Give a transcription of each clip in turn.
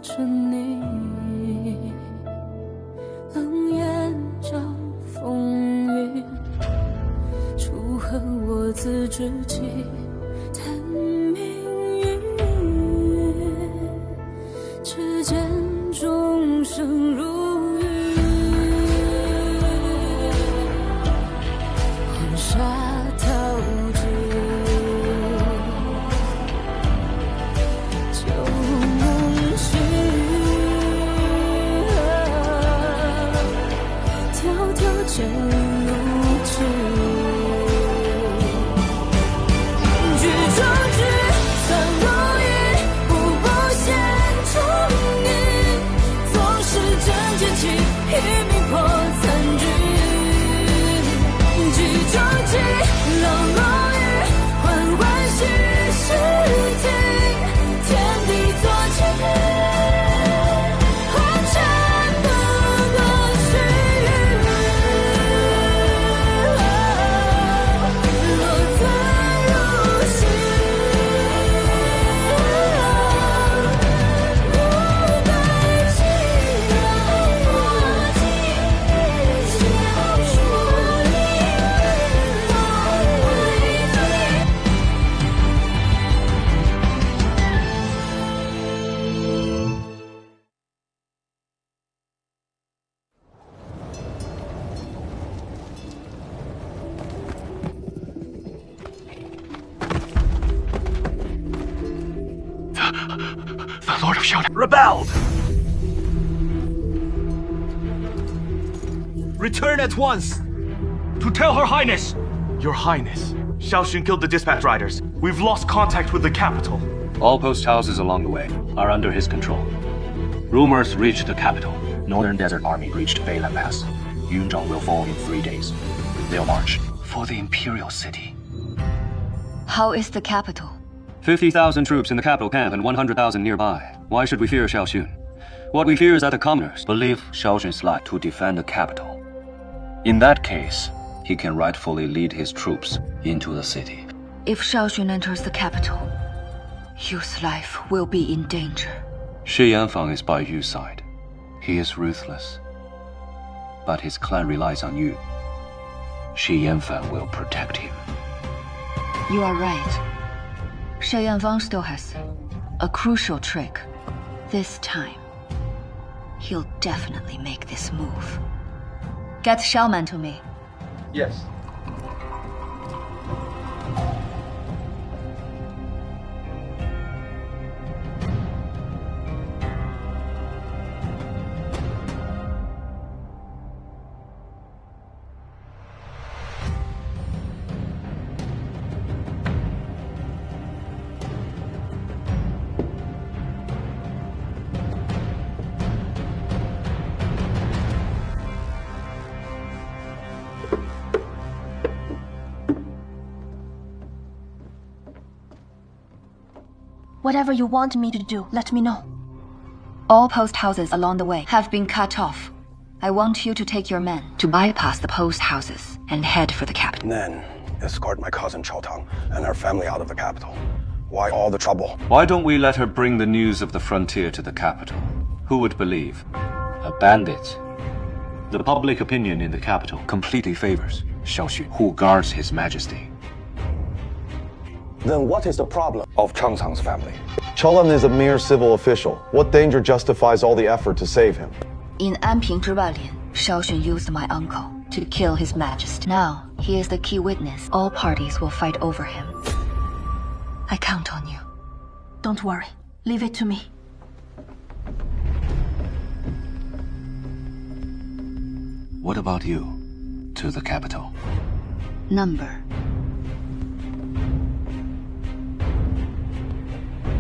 着你，冷眼照风雨，楚河我自知己，谈命运，只见众生如雨，黄沙淘尽，旧梦醒，迢迢剑影如织。The Lord of Xiao rebelled! Return at once! To tell Her Highness! Your Highness, Xiao Xun killed the dispatch riders. We've lost contact with the capital. All post houses along the way are under his control. Rumors reach the capital. Northern Desert Army reached Beilan Pass. Yunzhong will fall in 3 days. They'll march for the imperial city. How is the capital? 50,000 troops in the capital camp and 100,000 nearby. Why should we fear Xiao Xun? What we fear is that the commoners believe Xiao Xun's life to defend the capital. In that case, he can rightfully lead his troops into the city. If Xiao Xun enters the capital, Yu's life will be in danger. Xie Yanlai is by Yu's side. He is ruthless. But his clan relies on Yu. Xie Yanlai will protect him. You are right. Xie Yanlai still has a crucial trick. This time, he'll definitely make this move. Get Xiaoman to me. Yes. Whatever you want me to do, let me know. All post houses along the way have been cut off. I want you to take your men to bypass the post houses and head for the capital. Then, escort my cousin Chou Tang and her family out of the capital. Why all the trouble? Why don't we let her bring the news of the frontier to the capital? Who would believe? A bandit. The public opinion in the capital completely favors Xiao Xun, who guards his majesty. Then what is the problem of Chang Cang's family? Chelan is a mere civil official. What danger justifies all the effort to save him? In Anping Zhibalin, Xiao Xun used my uncle to kill his majesty. Now, he is the key witness. All parties will fight over him. I count on you. Don't worry. Leave it to me. What about you? To the capital. Number.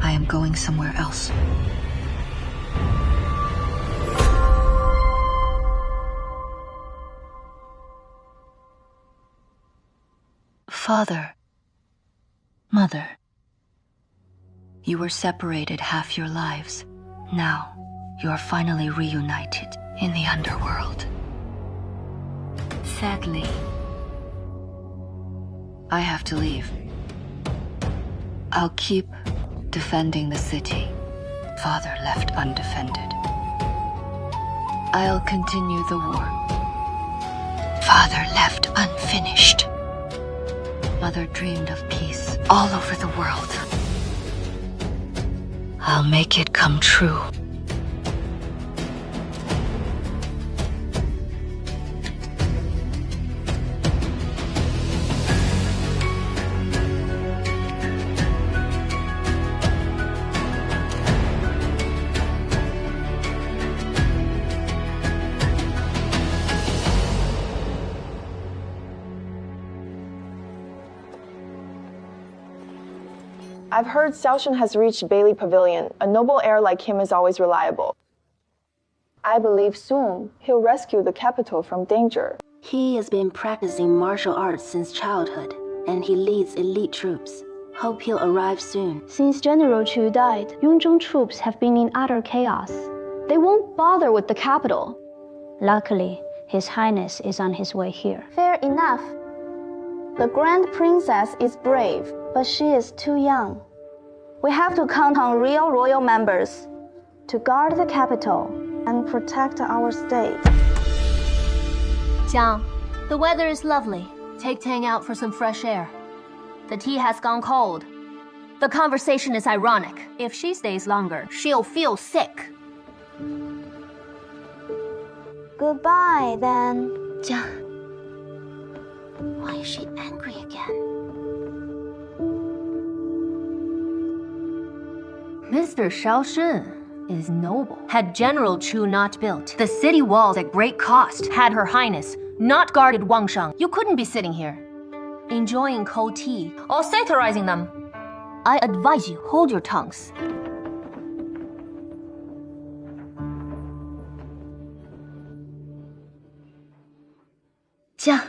I am going somewhere else. Father, Mother, you were separated half your lives. Now, you are finally reunited in the underworld. Sadly, I have to leave. I'll keep defending the city father left undefended. I'll continue the war. Father left unfinished. Mother dreamed of peace all over the world. I'll make it come true. I've heard Xiao Xun has reached Bailey Pavilion. A noble heir like him is always reliable. I believe soon he'll rescue the capital from danger. He has been practicing martial arts since childhood, and he leads elite troops. Hope he'll arrive soon. Since General Chu died, Yongzheng troops have been in utter chaos. They won't bother with the capital. Luckily, His Highness is on his way here. Fair enough. The Grand Princess is brave, but she is too young. We have to count on real royal members to guard the capital and protect our state. Jiang, the weather is lovely. Take Tang out for some fresh air. The tea has gone cold. The conversation is ironic. If she stays longer, she'll feel sick. Goodbye, then. Jiang. Why is she angry again? Mr. Xiao Xun is noble. Had General Chu not built the city walls at great cost, had Her Highness not guarded Wangsheng, you couldn't be sitting here, enjoying cold tea or satirizing them. I advise you, hold your tongues. Jiang,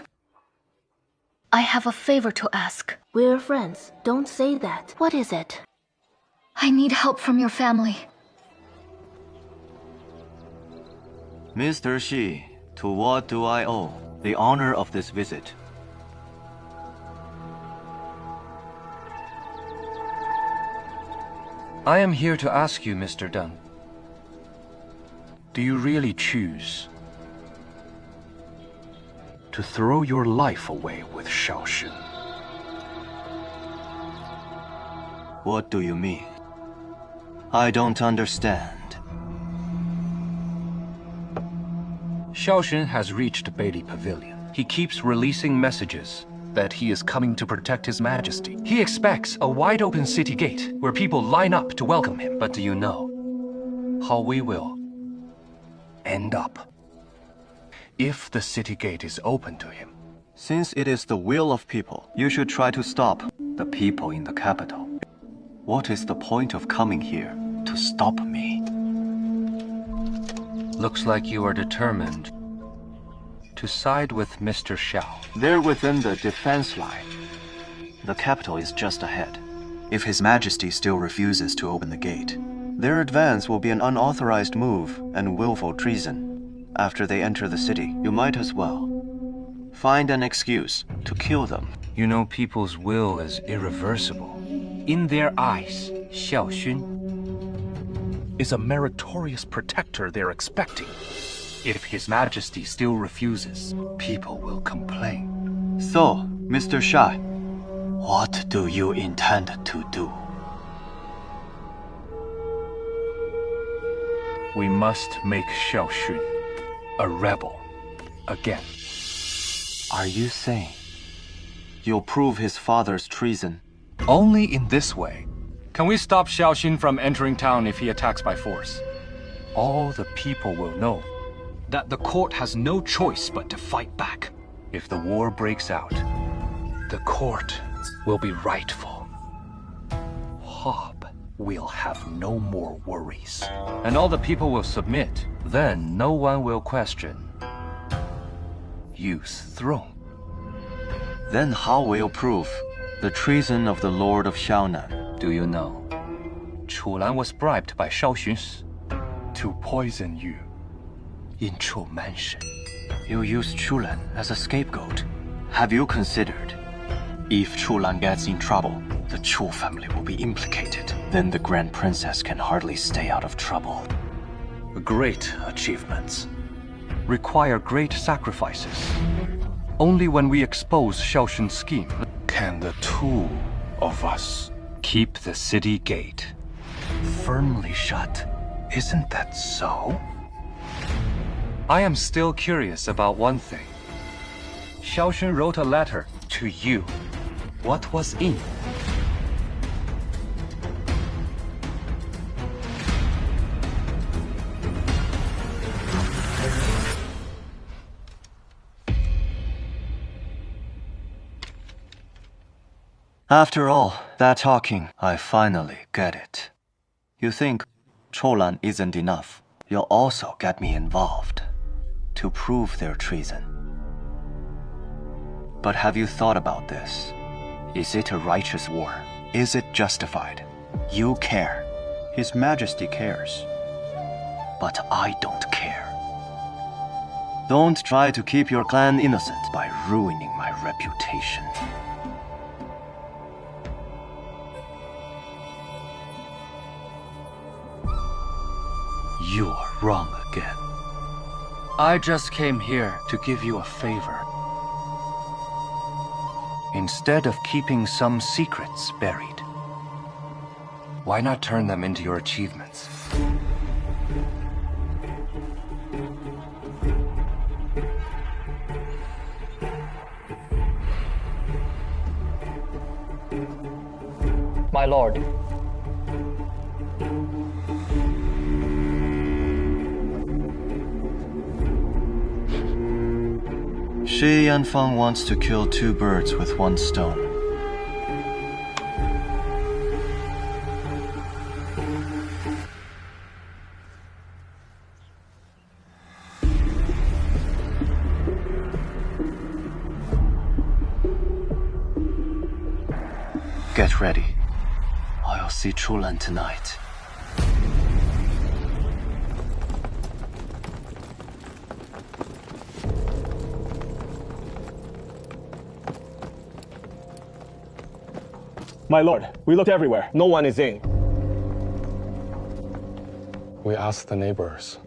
I have a favor to ask. We're friends. Don't say that. What is it? I need help from your family. Mr. Xi, to what do I owe the honor of this visit? I am here to ask you, Mr. Deng. Do you really choose to throw your life away with Xiao Xun? What do you mean? I don't understand. Xiao Xun has reached Bailey Pavilion. He keeps releasing messages that he is coming to protect His Majesty. He expects a wide-open city gate where people line up to welcome him. But do you know How we will end up if the city gate is open to him? since it is the will of people, you should try to stop the people in the capital. What is the point of coming here to stop me? Looks like you are determined to side with Mr. Xiao. They're within the defense line. The capital is just ahead. If His Majesty still refuses to open the gate, their advance will be an unauthorized move and willful treason. After they enter the city, you might as well find an excuse to kill them. You know people's will is irreversible. In their eyes, Xiao Xun is a meritorious protector they're expecting. If His Majesty still refuses, people will complain. So, Mr. Shai, what do you intend to do? We must make Xiao Xun a rebel again. Are you saying you'll prove his father's treason? Only in this way can we stop Xiao Xun from entering town if he attacks by force. All the people will know that the court has no choice but to fight back. If the war breaks out, the court will be rightful. Hob will have no more worries, and all the people will submit. Then no one will question Yu's throne. Then how will you prove the treason of the Lord of Xiaonan? Do you know, Chulan was bribed by Xiao Xun to poison you in Chu Mansion. You use Chulan as a scapegoat. Have you considered If Chulan gets in trouble, the Chu family will be implicated. Then the Grand Princess can hardly stay out of trouble. Great achievements require great sacrifices. Only when we expose Xiao Xun's scheme Can the two of us keep the city gate firmly shut. Isn't that so? I am still curious about one thing. Xiao Xun wrote a letter to you. What was in? After all that talking, I finally get it. You think Cholan isn't enough. You'll also get me involved to prove their treason. But have you thought about this? Is it a righteous war? Is it justified? You care. His Majesty cares. But I don't care. Don't try to keep your clan innocent by ruining my reputation. You are wrong again. I just came here to give you a favor. Instead of keeping some secrets buried, why not turn them into your achievements? My lord. Xie Yanfang wants to kill two birds with one stone. Get ready. I'll see Chulan tonight. My lord, we looked everywhere. No one is in. We asked the neighbors.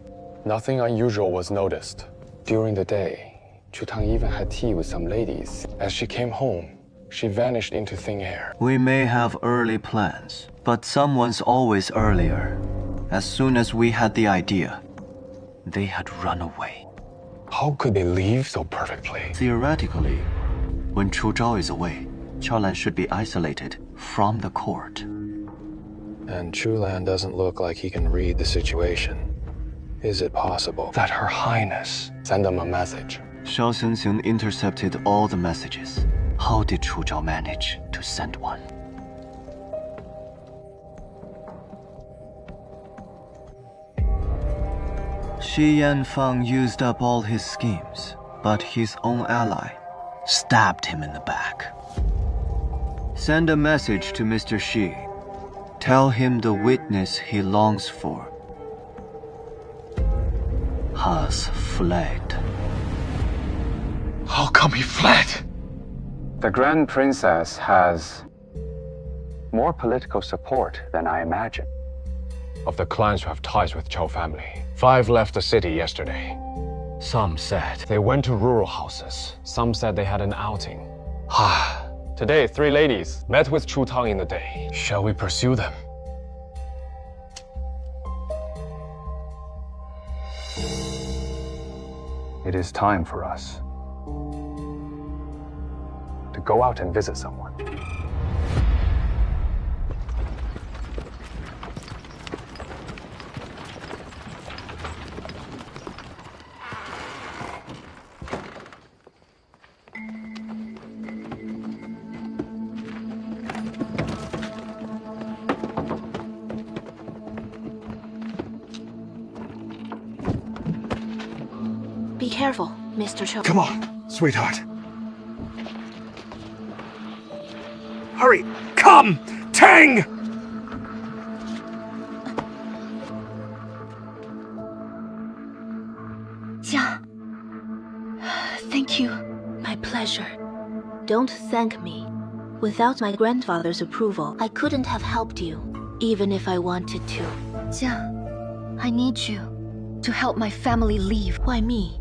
Nothing unusual was noticed. During the day, Chu Tang even had tea with some ladies. As she came home, she vanished into thin air. We may have early plans, but someone's always earlier. As soon as we had the idea, they had run away. How could they leave so perfectly? Theoretically, when Chu Zhao is away, Chaolan should be isolated from the court. And Chulan doesn't look like he can read the situation. Is it possible that Her Highness sent them a message? Xiao Xun intercepted all the messages. How did Chu Zhao manage to send one? Xie Yanfang used up all his schemes, but his own ally stabbed him in the back. Send a message to Mr. Xi. Tell him the witness he longs for has fled. How come he fled? The Grand Princess has more political support than I imagined. Of the clans who have ties with Chou family, 5 left the city yesterday. Some said they went to rural houses. Some said they had an outing. Today, 3 ladies met with Chu Tang in the day. Shall we pursue them? It is time for us to go out and visit someone. Be careful, Mr. Chu. Come on, sweetheart. Hurry! Come! Tang! Jia. Thank you. My pleasure. Don't thank me. Without my grandfather's approval, I couldn't have helped you, even if I wanted to. Jia, I need you to help my family leave. Why me?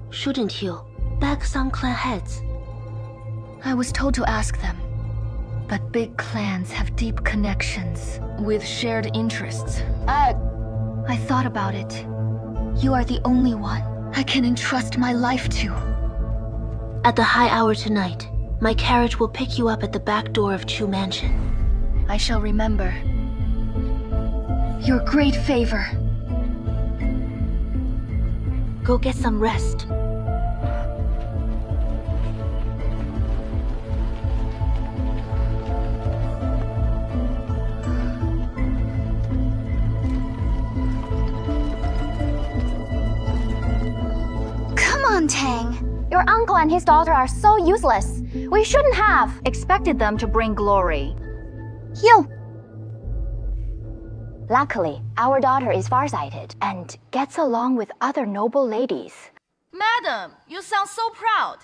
Shouldn't you? Beg some clan heads. I was told to ask them. But big clans have deep connections with shared interests. I thought about it. You are the only one I can entrust my life to. At the high hour tonight, my carriage will pick you up at the back door of Chu Mansion. I shall remember your great favor. Go get some rest. Come on, Tang. Your uncle and his daughter are so useless. We shouldn't have expected them to bring glory. You! Luckily, our daughter is farsighted and gets along with other noble ladies. Madam, you sound so proud.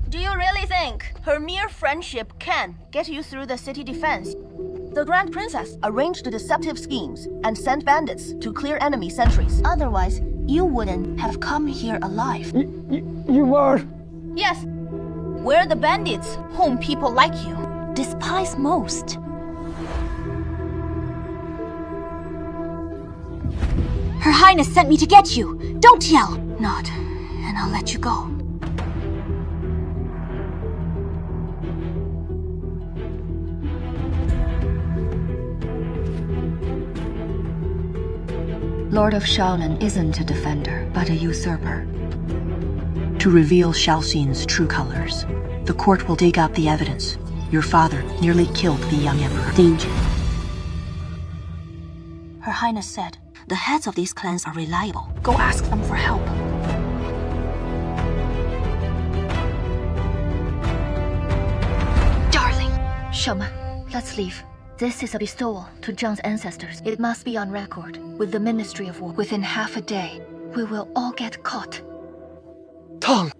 Do you really think her mere friendship can get you through the city defense? The Grand Princess arranged deceptive schemes and sent bandits to clear enemy sentries. Otherwise, you wouldn't have come here alive. You were... Yes. We're the bandits whom people like you despise most. Her Highness sent me to get you. Don't yell. Nod, and I'll let you go. Lord of Shaolin isn't a defender, but a usurper. To reveal Xiao Xun's true colors, the court will dig up the evidence. Your father nearly killed the young emperor. Danger. Her Highness said, the heads of these clans are reliable. Go ask them for help. Darling! Shema, let's leave. This is a bestowal to Zhang's ancestors. It must be on record with the Ministry of War. Within half a day, we will all get caught. Tang!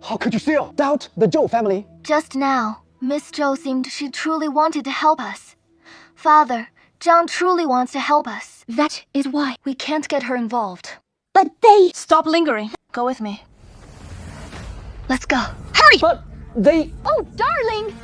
How could you still doubt the Zhou family? Just now, Miss Zhou seemed she truly wanted to help us. Father, Zhang truly wants to help us. That is why we can't get her involved. But they... Stop lingering. Go with me. Let's go. Hurry! But they... Oh, darling!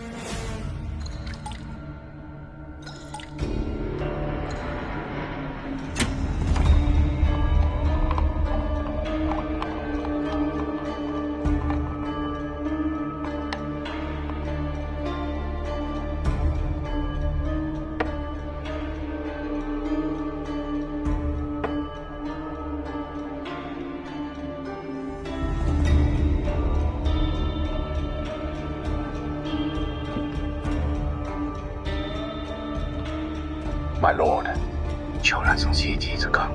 My lord，悄然从西极之港。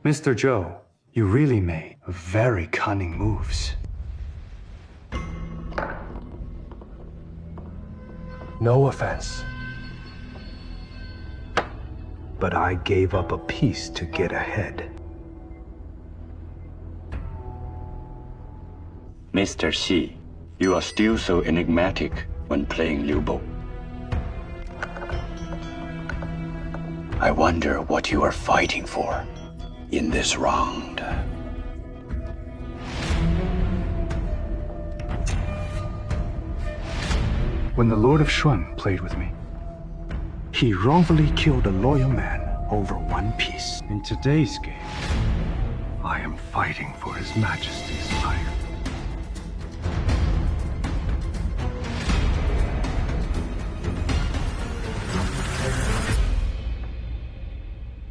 Mr. Zhou, you really made very cunning moves. No offense. But I gave up a piece to get ahead. Mr. Xi, you are still so enigmatic when playing Liu Bo. I wonder what you are fighting for in this round. When the Lord of Xun played with me, he wrongfully killed a loyal man over one piece. In today's game, I am fighting for His Majesty's life.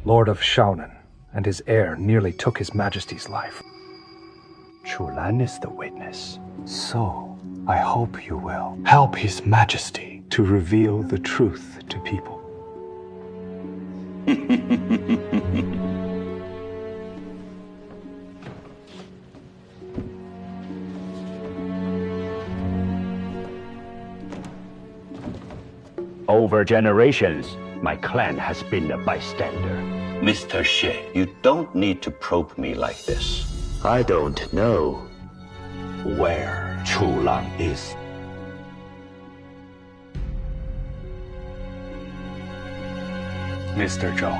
Lord of Shaolin and his heir nearly took His Majesty's life. Chulan is the witness. So, I hope you will help His Majesty to reveal the truth to people. Over generations, my clan has been a bystander. Mr. Xie, you don't need to probe me like this. I don't know where Chu Lang is. Mr. Zhao,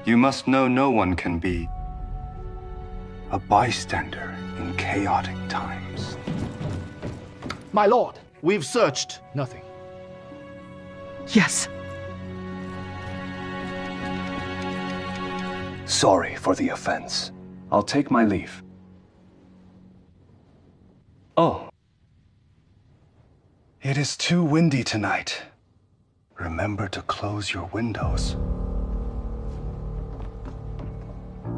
you must know no one can be a bystander in chaotic times. My lord, we've searched. Nothing. Yes. Sorry for the offense. I'll take my leave. Oh. It is too windy tonight. Remember to close your windows.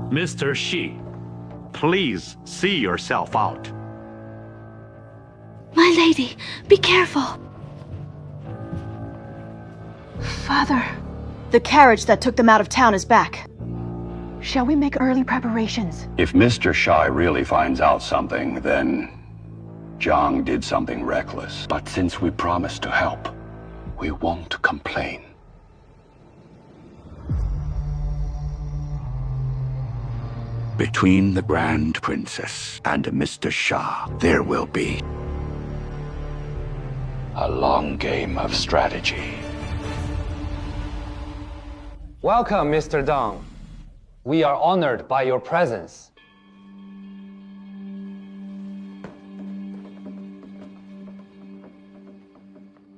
Mr. Xie, please see yourself out. My lady, be careful. Father, the carriage that took them out of town is back. Shall we make early preparations? If Mr. Shai really finds out something, then Zhang did something reckless. But since we promised to help, we won't complain. Between the Grand Princess and Mr. Shah, there will be a long game of strategy. Welcome, Mr. Dong. We are honored by your presence.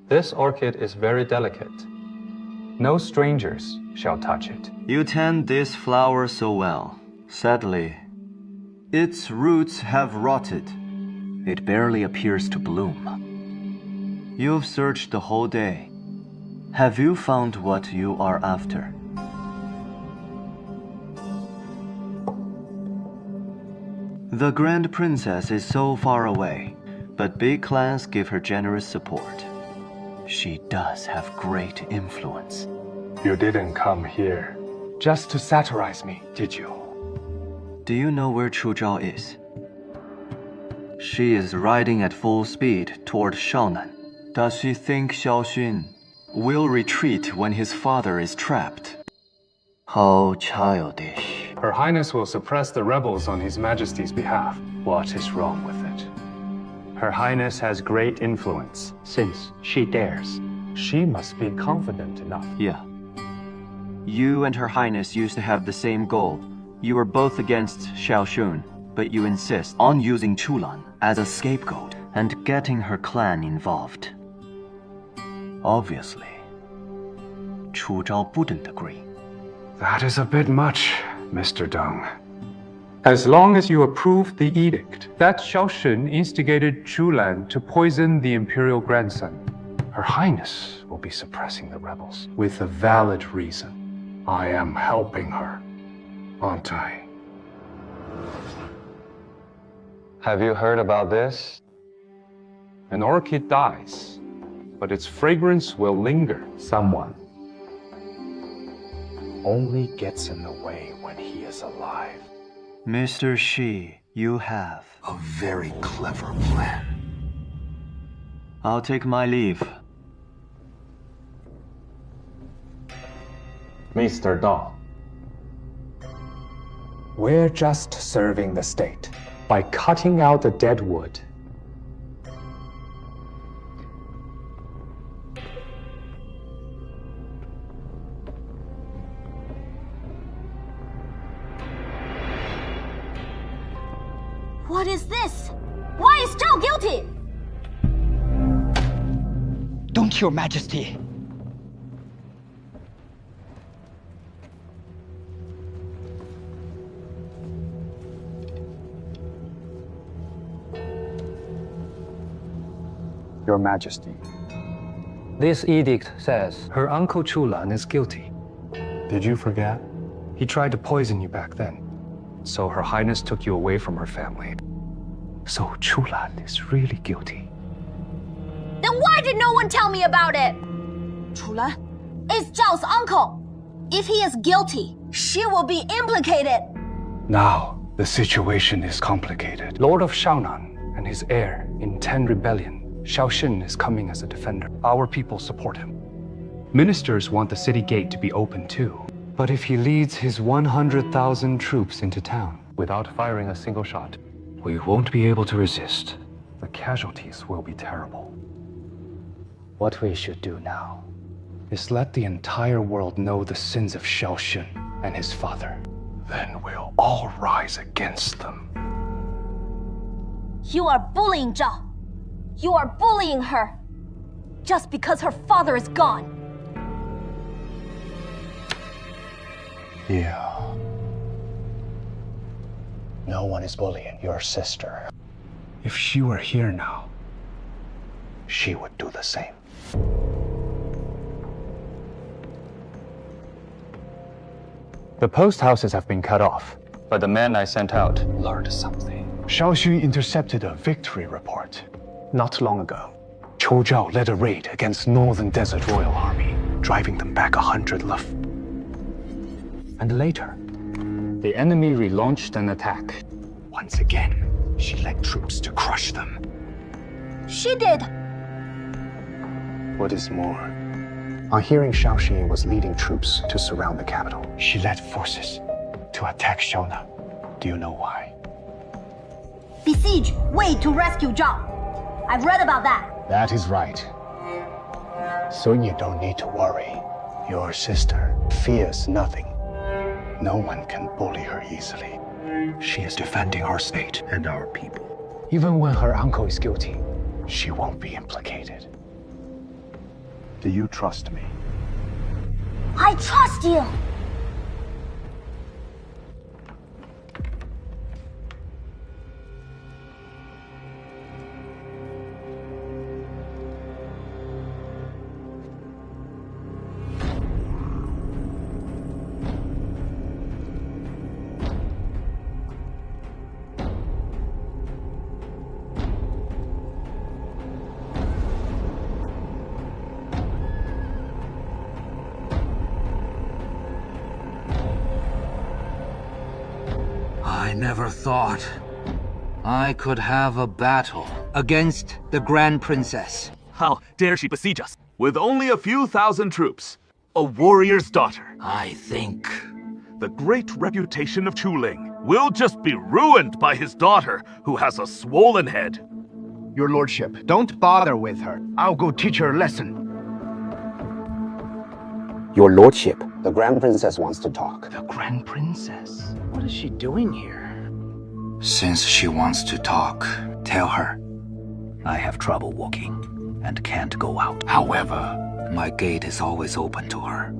This orchid is very delicate. No strangers shall touch it. You tend this flower so well. Sadly, its roots have rotted. It barely appears to bloom. You've searched the whole day. Have you found what you are after? The Grand Princess is so far away, but big clans give her generous support. She does have great influence. You didn't come here just to satirize me, did you? Do you know where Chu Zhao is? She is riding at full speed toward Shaonan. Does she think Xiao Xun will retreat when his father is trapped? How childish. Her Highness will suppress the rebels on His Majesty's behalf. What is wrong with it? Her Highness has great influence, since she dares. She must be confident enough. Yeah. You and Her Highness used to have the same goal. You were both against Xiao Xun, but you insist on using Chulan as a scapegoat and getting her clan involved. Obviously, Chu Zhao wouldn't agree. That is a bit much, Mr. Dong. As long as you approve the edict that Xiao Xun instigated Chulan to poison the imperial grandson, Her Highness will be suppressing the rebels with a valid reason. I am helping her, aren't I? Have you heard about this? An orchid dies, but its fragrance will linger. Someone only gets in the way when he is alive. Mr. Xie, you have a very clever plan. I'll take my leave. Mr. Dong. We're just serving the state by cutting out the dead wood. What is this? Why is Zhao guilty? Don't, Your Majesty. Your Majesty. This edict says her uncle Chulan is guilty. Did you forget? He tried to poison you back then. So Her Highness took you away from her family. So Chulan is really guilty. Then why did no one tell me about it? Chulan is Zhao's uncle. If he is guilty, she will be implicated. Now, the situation is complicated. Lord of Shaonan and his heir intend rebellion. Xiao Xun is coming as a defender. Our people support him. Ministers want the city gate to be open too. But if he leads his 100,000 troops into town without firing a single shot, we won't be able to resist. The casualties will be terrible. What we should do now is let the entire world know the sins of Xiao Xun and his father. Then we'll all rise against them. You are bullying Zhao. You are bullying her. Just because her father is gone. Yeah. No one is bullying your sister. If she were here now, she would do the same. The post houses have been cut off, but the men I sent out learned something. Xiao Xun intercepted a victory report not long ago. Chu Zhao led a raid against Northern Desert Royal Army, driving them back 100 luf. And later, the enemy relaunched an attack. Once again, she led troops to crush them. She did! What is more, on hearing Xiao Xun was leading troops to surround the capital, she led forces to attack Xiaonan. Do you know why? Besiege Wei to rescue Zhao. I've read about that. That is right. So you don't need to worry. Your sister fears nothing. No one can bully her easily. She is defending our state and our people. Even when her uncle is guilty, she won't be implicated. Do you trust me? I trust you! I never thought I could have a battle against the Grand Princess. How dare she besiege us? With only a few thousand troops. A warrior's daughter. I think the great reputation of Chuling will just be ruined by his daughter, who has a swollen head. Your lordship, don't bother with her. I'll go teach her a lesson. Your lordship, the Grand Princess wants to talk. The Grand Princess? What is she doing here? Since she wants to talk, tell her I have trouble walking and can't go out. However, my gate is always open to her.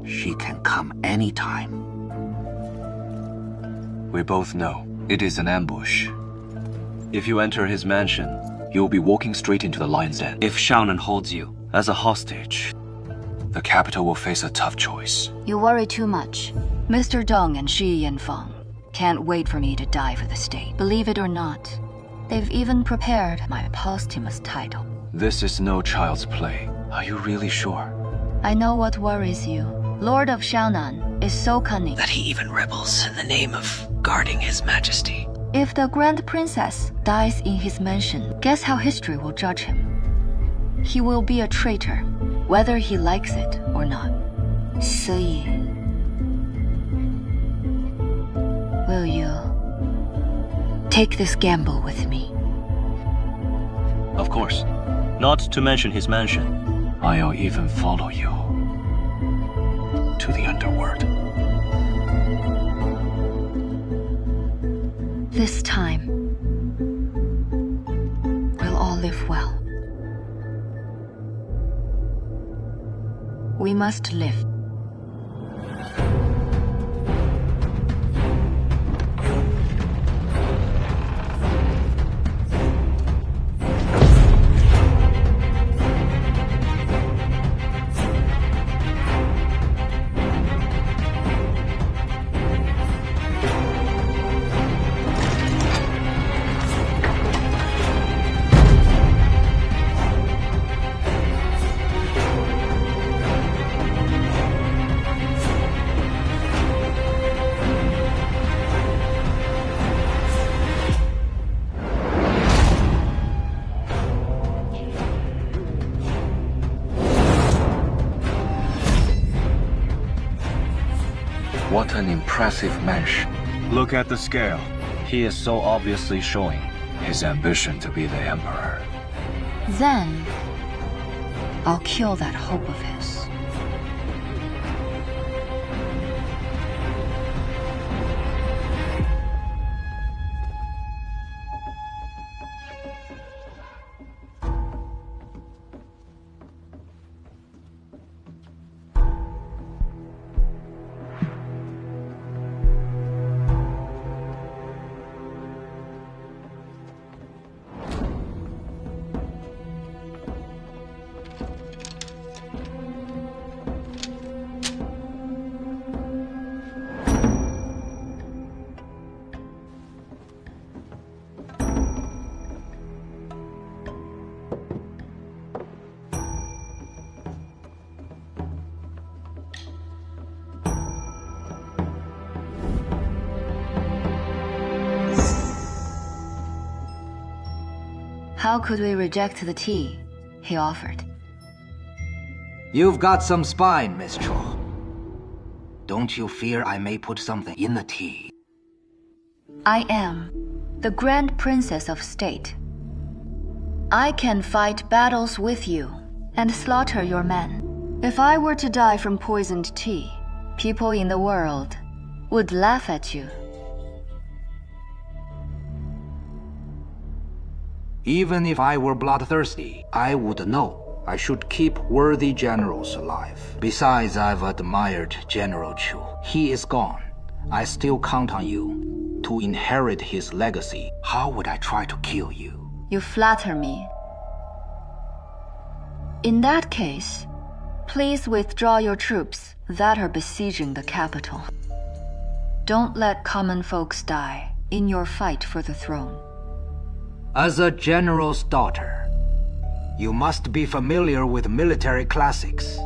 She can come anytime. We both know it is an ambush. If you enter his mansion, you'll be walking straight into the lion's den. If Xiaonan holds you as a hostage, the capital will face a tough choice. You worry too much. Mr. Deng and Xie Yanlai can't wait for me to die for the state. Believe it or not, they've even prepared my posthumous title. This is no child's play. Are you really sure? I know what worries you. Lord of Xiaonan is so cunning that he even rebels in the name of guarding his majesty. If the Grand Princess dies in his mansion, guess how history will judge him? He will be a traitor, whether he likes it or not. 所以 will you take this gamble with me? Of course. Not to mention his mansion. I'll even follow you to the underworld. This time, we'll all live well. We must live. impressive mansion. Look at the scale. He is so obviously showing his ambition to be the emperor. Then, I'll kill that hope of his. How could we reject the tea he offered? You've got some spine, Miss Chu. Don't you fear I may put something in the tea? I am the Grand Princess of State. I can fight battles with you and slaughter your men. If I were to die from poisoned tea, people in the world would laugh at you. Even if I were bloodthirsty, I would know I should keep worthy generals alive. Besides, I've admired General Chu. He is gone. I still count on you to inherit his legacy. How would I try to kill you? You flatter me. In that case, please withdraw your troops that are besieging the capital. Don't let common folks die in your fight for the throne. As a general's daughter, you must be familiar with military classics.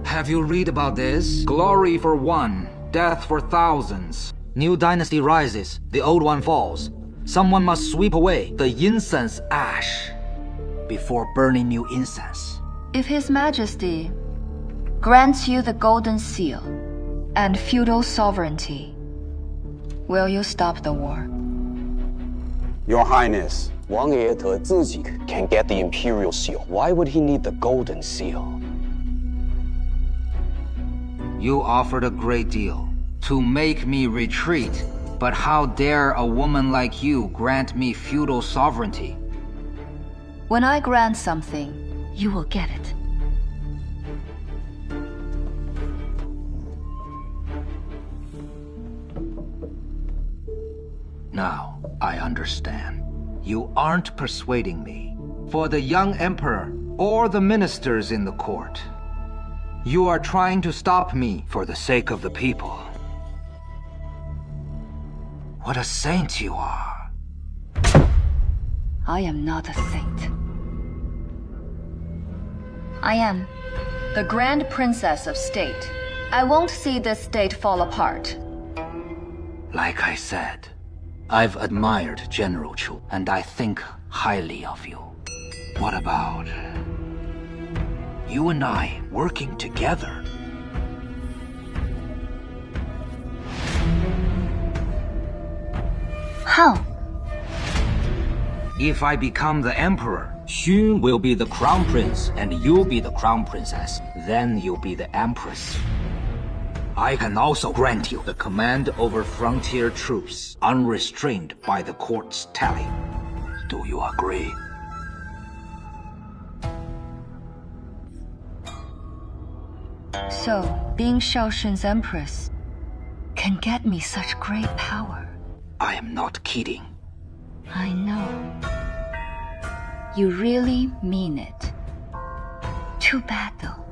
Have you read about this? Glory for one, death for thousands. New dynasty rises, the old one falls. Someone must sweep away the incense ash before burning new incense. If His Majesty grants you the Golden Seal and feudal sovereignty, will you stop the war? Your Highness, Wang Ye Te Ziji can get the imperial seal. Why would he need the golden seal? You offered a great deal to make me retreat, but how dare a woman like you grant me feudal sovereignty? When I grant something, you will get it. Now, I understand. You aren't persuading me. For the young emperor or the ministers in the court, you are trying to stop me for the sake of the people. What a saint you are. I am not a saint. I am the Grand Princess of State. I won't see this state fall apart. Like I said, I've admired General Chu, and I think highly of you. What about you and I working together? How? If I become the emperor, Xun will be the crown prince, and you'll be the crown princess. Then you'll be the empress. I can also grant you the command over frontier troops, unrestrained by the court's tally. Do you agree? So, being Xiao Xun's empress can get me such great power. I am not kidding. I know. You really mean it. Too bad, though.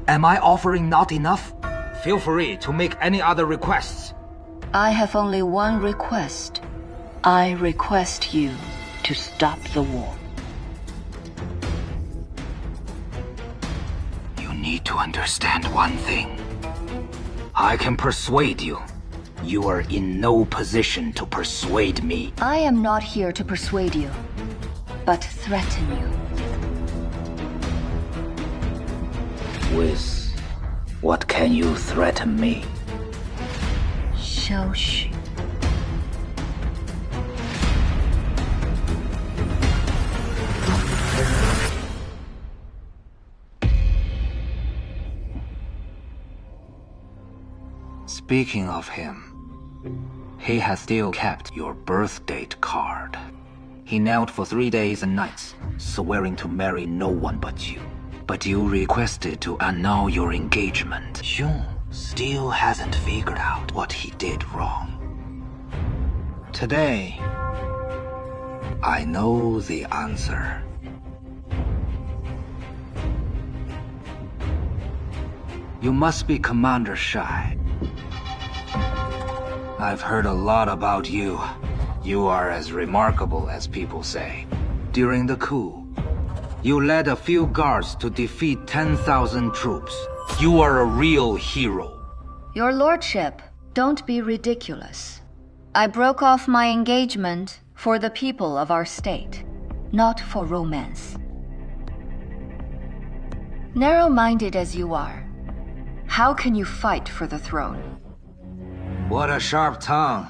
Am I offering not enough? Feel free to make any other requests. I have only one request. I request you to stop the war. You need to understand one thing. I can persuade you. You are in no position to persuade me. I am not here to persuade you, but threaten you. With What can you threaten me? Xiao Xun. Speaking of him, he has still kept your birth date card. He knelt for 3 days and nights, swearing to marry no one but you. But you requested to annul your engagement. Xun still hasn't figured out what he did wrong. Today, I know the answer. You must be Commander Xie. I've heard a lot about you. You are as remarkable as people say. During the coup, you led a few guards to defeat 10,000 troops. You are a real hero. Your lordship, don't be ridiculous. I broke off my engagement for the people of our state, not for romance. Narrow-minded as you are, how can you fight for the throne? What a sharp tongue.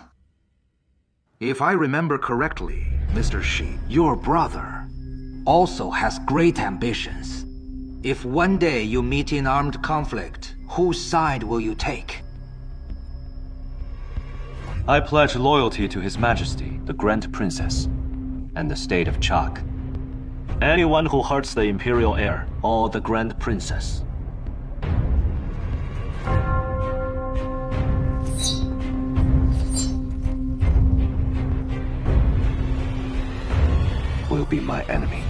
If I remember correctly, Mr. Xie, your brother also has great ambitions. If one day you meet in armed conflict, whose side will you take? I pledge loyalty to His Majesty, the Grand Princess, and the State of Chu. Anyone who hurts the imperial heir or the Grand Princess will be my enemy.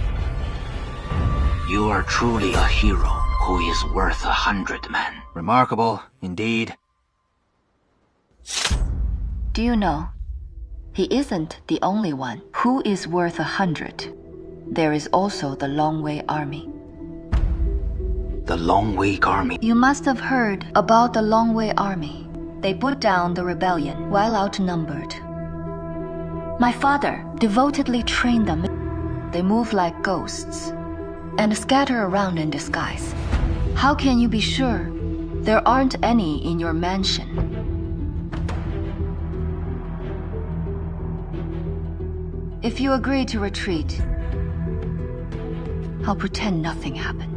You are truly a hero who is worth 100 men. Remarkable, indeed. Do you know, he isn't the only one who is worth 100. There is also the Longwei army. The Longwei army? You must have heard about the Longwei army. They put down the rebellion while outnumbered. My father devotedly trained them. They move like ghosts and scatter around in disguise. How can you be sure there aren't any in your mansion? If you agree to retreat, I'll pretend nothing happened.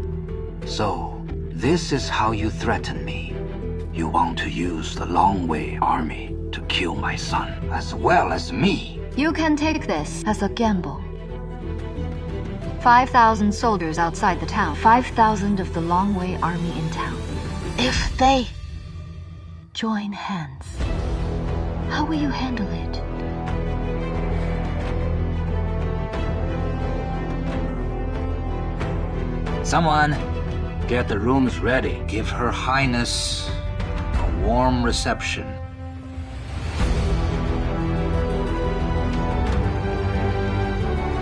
So, this is how you threaten me. You want to use the Longwei army to kill my son, as well as me. You can take this as a gamble. 5,000 soldiers outside the town, 5,000 of the Longwei army in town. If they join hands, how will you handle it? Someone, get the rooms ready. Give Her Highness a warm reception.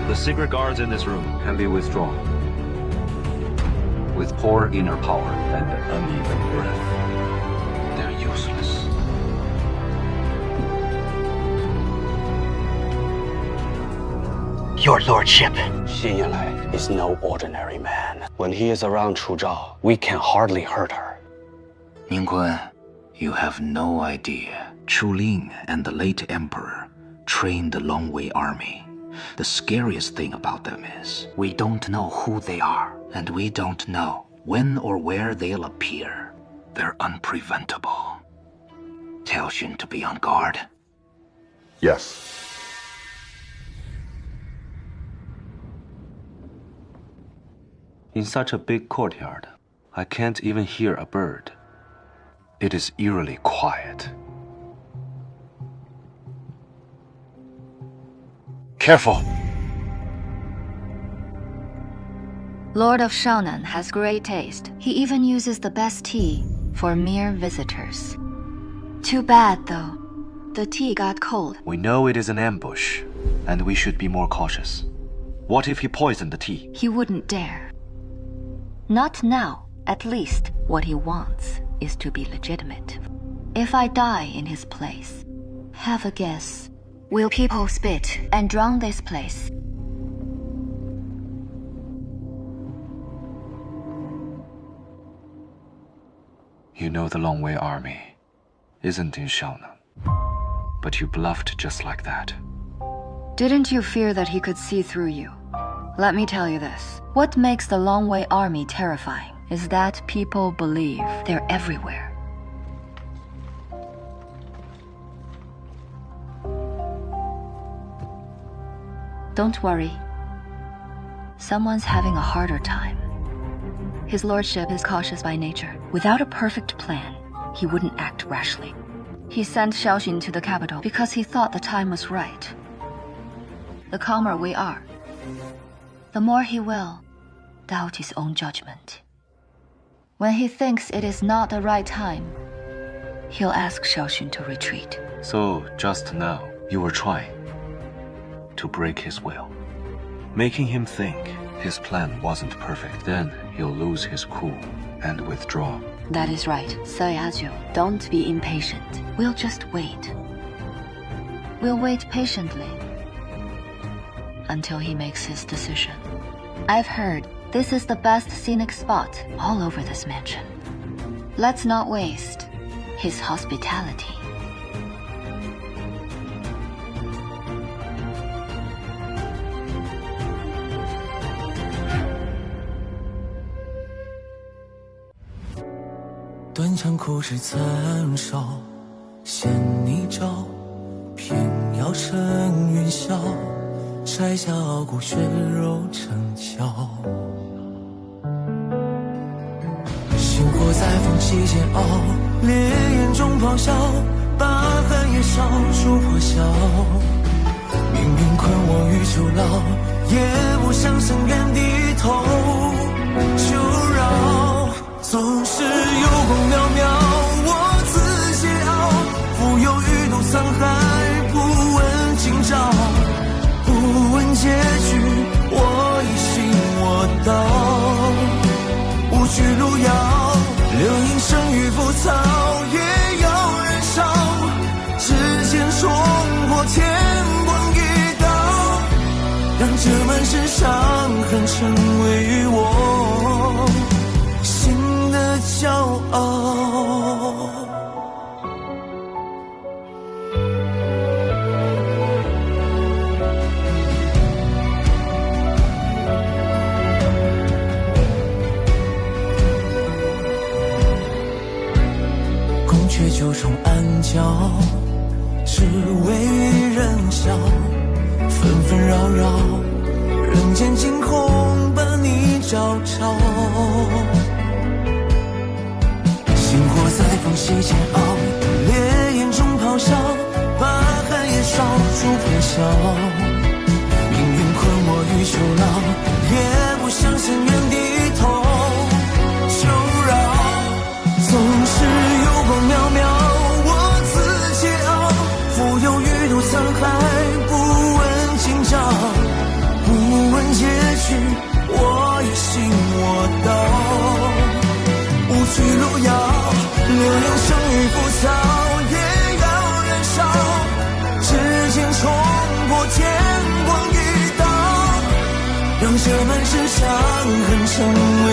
The secret guards in this room can be withdrawn. With poor inner power and uneven breath, they're useless. Your lordship, Xie Yanlai is no ordinary man. When he is around Chu Zhao, we can hardly hurt her. Ningguan, you have no idea. Chu Ling and the late emperor trained the Longwei army. The scariest thing about them is, we don't know who they are, and we don't know when or where they'll appear. They're unpreventable. Tell Xun to be on guard. Yes. In such a big courtyard, I can't even hear a bird. It is eerily quiet. Careful! Lord of Shaonan has great taste. He even uses the best tea for mere visitors. Too bad, though. The tea got cold. We know it is an ambush, and we should be more cautious. What if he poisoned the tea? He wouldn't dare. Not now. At least, what he wants is to be legitimate. If I die in his place, have a guess. Will people spit and drown this place? You know the Long Wei army isn't in Xiaonan, but you bluffed just like that. Didn't you fear that he could see through you? Let me tell you this. What makes the Long Wei army terrifying is that people believe they're everywhere. Don't worry. Someone's having a harder time. His lordship is cautious by nature. Without a perfect plan, he wouldn't act rashly. He sent Xiao Xun to the capital because he thought the time was right. The calmer we are, the more he will doubt his own judgment. When he thinks it is not the right time, he'll ask Xiao Xun to retreat. So, just now, you were trying to break his will, making him think his plan wasn't perfect. Then he'll lose his cool and withdraw. That is right, Sayaju. Don't be impatient. We'll just wait. We'll wait patiently until he makes his decision. I've heard this is the best scenic spot all over this mansion. Let's not waste his hospitality.断肠苦事曾烧，嫌你招，偏要趁云霄，摘下傲骨血肉成鞘。星火在风起煎熬，烈焰中咆哮，把寒夜烧出破晓。命运困我于囚牢，也不想深渊低头求饶。总是有光渺渺，我自桀骜，浮游欲渡沧海，不问今朝，不问结局，我已信我道。无惧路遥，流萤生于浮草，也要燃烧，指尖冲破天光一刀，让这满身伤痕成为我心的骄傲。宫阙九重暗角，只为人笑，纷纷扰扰，人间惊鸿把你照照。星火在风息煎熬，烈焰中咆哮，把寒夜烧出破晓。命运困我于囚牢，也不向深渊低头求饶。总是有光渺渺，我自桀骜，浮游欲渡沧海，不问今朝，不问结局，我已信我道。无惧路遥，流萤生于浮草，也要燃烧，指尖冲破天光一刀，让这满身伤痕成为